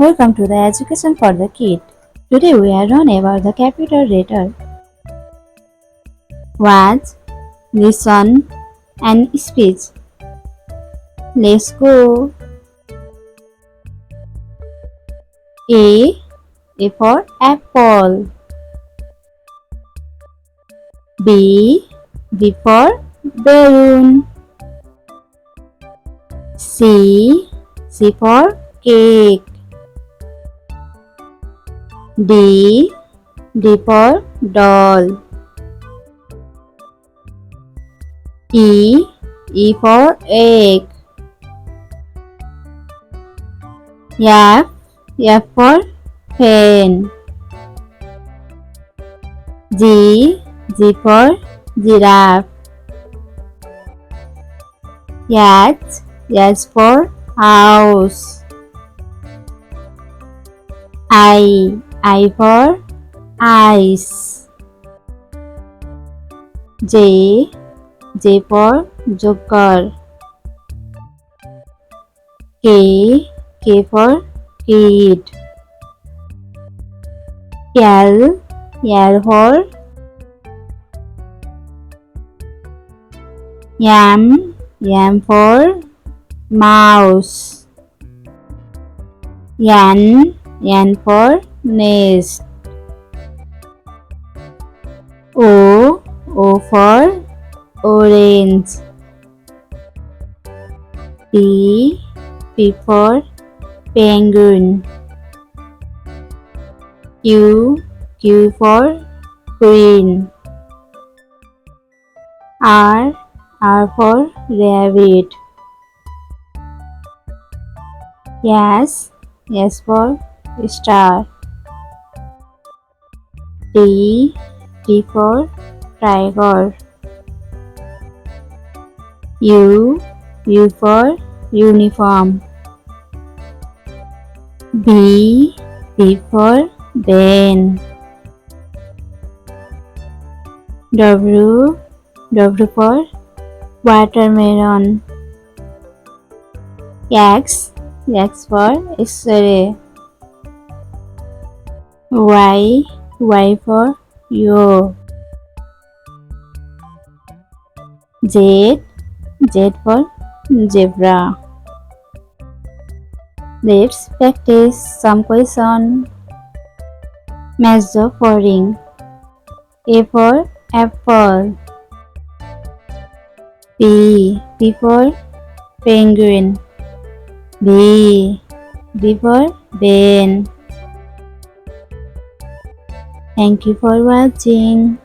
Welcome to the Education for the Kid. Today we are learning about the capital letter. Watch, listen, and speech. Let's go. A. A for apple. B. B for balloon. C. C for cake. D. D for doll. E. E for egg. F. F for pen. G. G for giraffe. H. H for house. I for ice. J. J for joker. K. K for kid. L. L for M. M for mouse. N. N for nest. O. O for orange. P. P for penguin. Q. Q for queen. R. R for rabbit. S. S for star. T. T for tiger. U. U for uniform. B. B for Ben. W. W for watermelon. X. X for X-ray. Y. Y for yo. Z. Z for zebra. Let's practice some question. Match the following. A for apple. B. B for penguin. B. B for Ben. Thank you for watching.